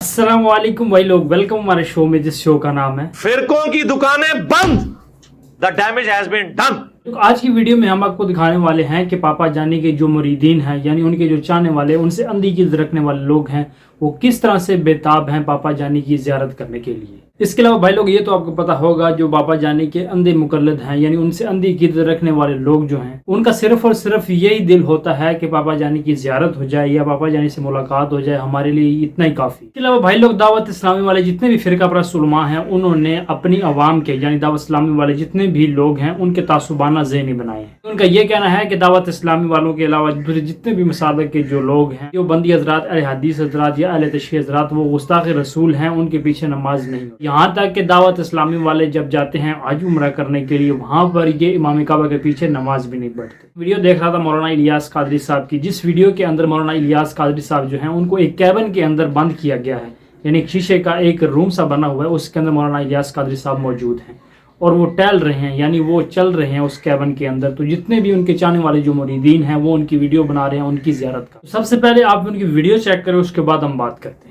अस्सलाम वालेकुम भाई लोग, वेलकम हमारे शो में, जिस शो का नाम है फिरकों की दुकानें बंद। The damage has been done. तो आज की वीडियो में हम आपको दिखाने वाले हैं कि पापा जानी के जो मुरीदीन हैं, यानी उनके जो चाहने वाले, उनसे अंधी की रखने वाले लोग हैं, वो किस तरह से बेताब हैं पापा जानी की ज़ियारत करने के लिए। इसके अलावा भाई लोग ये तो आपको पता होगा, जो पापा जानी के अंधे मुकल्लिद हैं, यानी उनसे अंधी की रखने वाले लोग जो हैं, उनका सिर्फ और सिर्फ यही दिल होता है कि पापा जानी की ज़ियारत हो जाए या पापा जानी से मुलाकात हो जाए, हमारे लिए इतना ही काफ़ी। इसके अलावा भाई लोग दावत इस्लामी वाले जितने भी फिरका परस्त उलमा हैं, उन्होंने अपनी आवाम के, यानी दावत इस्लामी वाले जितने भी लोग हैं, उनके तासुबाना ज़हनी बनाए हैं। उनका ये कहना है कि दावत इस्लामी वालों के अलावा दूसरे जितने भी मसालक के जो लोग हैं, जो बंदी हजरात, अहले हदीस हजरात या अहले तशरीह हजरात, वो गुस्ताख रसूल हैं, उनके पीछे नमाज नहीं हो। यहाँ तक कि दावत इस्लामी वाले जब जाते हैं हज उम्रा करने के लिए, वहाँ पर ये इमाम काबा के पीछे नमाज भी नहीं पढ़ते। वीडियो देख रहा था मौलाना इलियास कादरी साहब की, जिस वीडियो के अंदर मौलाना इलियास कादरी साहब जो हैं, उनको एक कैबिन के अंदर बंद किया गया है, यानी एक शीशे का एक रूम सा बना हुआ है, उसके अंदर मौलाना इलियास कादरी साहब मौजूद हैं और वो टहल रहे हैं, यानी वो चल रहे हैं उस कैबिन के अंदर। तो जितने भी उनके चाहने वाले जो मुरीदीन हैं, वो उनकी वीडियो बना रहे हैं उनकी ज़ियारत का। तो सबसे पहले आप उनकी वीडियो चेक करें, उसके बाद हम बात करते हैं।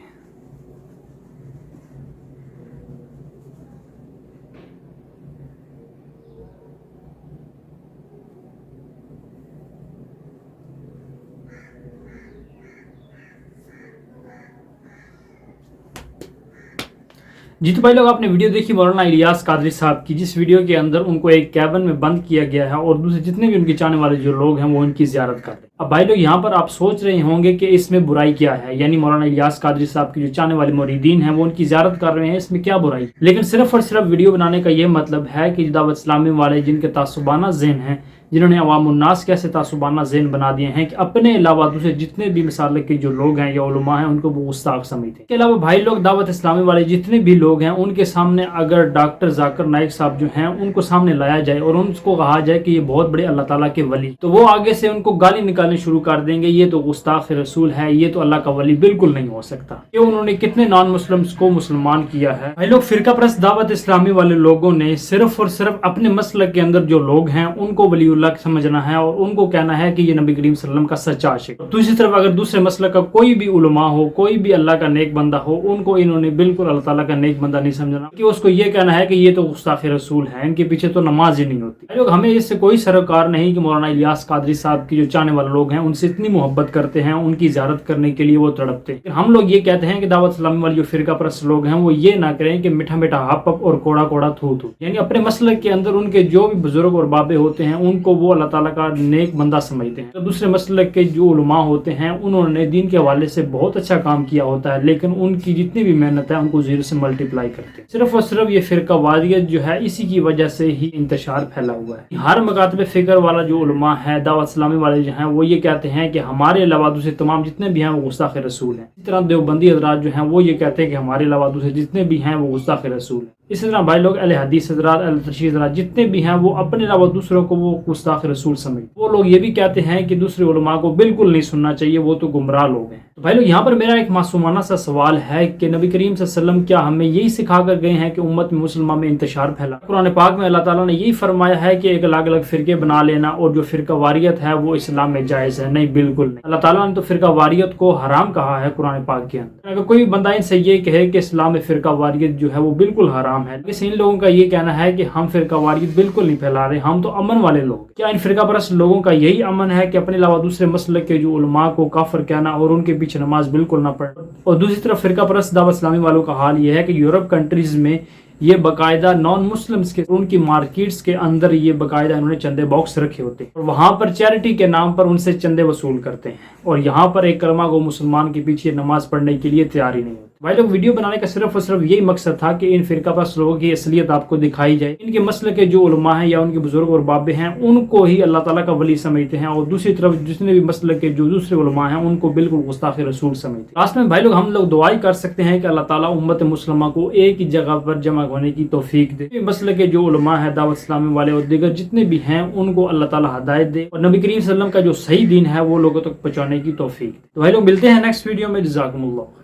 जी तो भाई लोग, आपने वीडियो देखी मौलाना इलियास कादरी साहब की, जिस वीडियो के अंदर उनको एक कैबिन में बंद किया गया है और दूसरे जितने भी उनके चाहने वाले जो लोग हैं, वो उनकी ज़ियारत कर रहे हैं। अब भाई लोग, यहाँ पर आप सोच रहे होंगे कि इसमें बुराई क्या है, यानी मौलाना इलियास कादरी साहब की जो चाहने वाले मुरीदीन हैं, वो उनकी ज़ियारत कर रहे हैं, इसमें क्या बुराई। लेकिन सिर्फ और सिर्फ वीडियो बनाने का ये मतलब है कि दावत इस्लामी वाले जिनके तासुबाना ज़हन हैं, जिन्होंने अवामुन्नास कैसे तासुबाना ज़हन बना दिए हैं कि अपने अलावा दूसरे जितने भी मसालक के जो लोग हैं या उलमा हैं, उनको वो गुस्ताख समझते हैं। इसके अलावा भाई लोग, दावत इस्लामी वाले जितने भी लोग हैं, उनके सामने अगर डॉक्टर जाकिर नाइक साहब जो हैं, उनको सामने लाया जाए और उनको कहा जाए कि ये बहुत बड़े अल्लाह ताला के वली, तो वो आगे से उनको गाली निकालनी शुरू कर देंगे, ये तो गुस्ताख रसूल है, ये तो अल्लाह का वली बिल्कुल नहीं हो सकता। ये उन्होंने कितने नॉन मुस्लिम्स को मुसलमान किया है। भाई लोग, फिरका परस्त दावत इस्लामी वाले लोगों ने सिर्फ और सिर्फ अपने मसलक के अंदर जो लोग हैं, उनको वलीउल्लाह समझना है और उनको कहना है कि ये नबी करीम सल्लल्लाहु अलैहि वसल्लम का सच्चा आशिक। दूसरी तरफ अगर दूसरे मसलक का कोई भी उलमा हो, कोई भी अल्लाह का नेक बंदा हो, उनको इन्होंने बिल्कुल अल्लाह ताला का नेक बंदा नहीं समझना, कि उसको ये कहना है कि ये तो गुस्ताख रसूल है, इनके पीछे तो नमाज ही नहीं होती। लोग, हमें इससे कोई सरोकार नहीं कि मौलाना इलियास कादरी साहब की जो चाहने वाले लोग हैं, उनसे इतनी मोहब्बत करते हैं, उनकी ज़ियारत करने के लिए वो तड़पते हैं। हम लोग ये कहते हैं कि दावत इस्लामी वाले जो फिरका परस्त लोग हैं, वो ये ना करें कि मीठा मीठा हप हप और कोड़ा कोड़ा थू थू, यानी अपने मसलक के अंदर उनके जो भी बुजुर्ग और बाबे होते हैं, उनको वो अल्लाह ताला का नेक बंदा समझते हैं। तो दूसरे मसलक के जो उलमा होते हैं, उन्होंने दीन के हवाले से बहुत अच्छा काम किया होता है, लेकिन उनकी जितनी भी मेहनत है, उनको जीरो से मल्टीप्लाई करते हैं। सिर्फ और सिर्फ ये फिरका वादियत जो है, इसी की वजह से ही इंतशार फैला हुआ है। हर मकातब फिक्र वाला जो उलमा है, दावत इस्लामी वाले जो हैं, वो ये कहते हैं कि हमारे अलावा दूसरे तमाम जितने भी हैं, वो गुस्ताख रसूल हैं। इस तरह देवबंदी हजरात जो हैं, वो ये कहते हैं कि हमारे अलावा दूसरे जितने भी हैं, वो गुस्ताख रसूल हैं। इसी तरह भाई लोग, अहले हदीस हजरात, अहले तशरीह हजरात जितने भी हैं, वो अपने अलावा दूसरों को वो गुस्ताख रसूल समझ। वो लोग ये भी कहते हैं कि दूसरे उलमा को बिल्कुल नहीं सुनना चाहिए, वो तो गुमराह लोग हैं। तो भाई लोग, यहाँ पर मेरा एक मासूमाना सा सवाल है कि नबी करीम सल्लल्लाहु अलैहि वसल्लम क्या हमें यही सिखा कर गए हैं कि उम्मत में मुसलमान में इंतशार फैला। कुरान पाक में अल्लाह ताला ने यही फरमाया है कि एक अलग अलग फिरके बना लेना और जो फिरका वारियत है वो इस्लाम में जायज़ है? नहीं, बिल्कुल नहीं। अल्लाह ताला ने तो फिरका वारियत को हराम कहा है कुरान पाक के अंदर। अगर कोई बंदा इनसे ये कहे कि इस्लाम में फिरका वारियत जो है वो बिल्कुल हराम है, लेकिन इन लोगों का ये कहना है कि हम फिरका वारियत बिल्कुल नहीं फैला रहे, हम तो अमन वाले लोग। क्या इन फिरका परस्त लोगों का यही अमन है कि अपने अलावा दूसरे मसलक के जो उलमा को काफिर कहना और उनके पीछे नमाज बिल्कुल ना पढ़ना? और दूसरी तरफ फिरका परस्त दावत इस्लामी वालों का हाल ये है कि यूरोप कंट्रीज में ये बाकायदा नॉन मुस्लिम्स के उनकी मार्केट्स के अंदर ये बाकायदा इन्होंने चंदे बॉक्स रखे होते हैं और वहाँ पर चैरिटी के नाम पर उनसे चंदे वसूल करते हैं, और यहाँ पर एक कलमा को मुसलमान के पीछे नमाज पढ़ने के लिए तैयार ही नहीं होती। भाई लोग, वीडियो बनाने का सिर्फ और सिर्फ यही मकसद था कि इन फिरका परस्त लोगों की असलियत आपको दिखाई जाए। इनके मसले के जो उलमा हैं या उनके बुजुर्ग और बाबे हैं, उनको ही अल्लाह ताला का वली समझते हैं, और दूसरी तरफ जितने भी मसले के जो दूसरे उलमा हैं, उनको बिल्कुल गुस्ताख रसूल समझते हैं। लास्ट में भाई लोग, हम लोग दुआ ही कर सकते हैं कि अल्लाह ताला उम्मत मुसलमा को एक ही जगह पर जमा होने की तौफीक दे। मसले के जो उलमा है, दावत इस्लामी वाले और दीगर जितने भी हैं, उनको अल्लाह ताला हिदायत दे और नबी करीम सल्लल्लाहु अलैहि वसल्लम का जो सही दीन है वो लोगों तक पहुंचाने की तौफीक दे। तो भाई लोग, मिलते हैं नेक्स्ट वीडियो में। जज़ाकुमुल्लाह।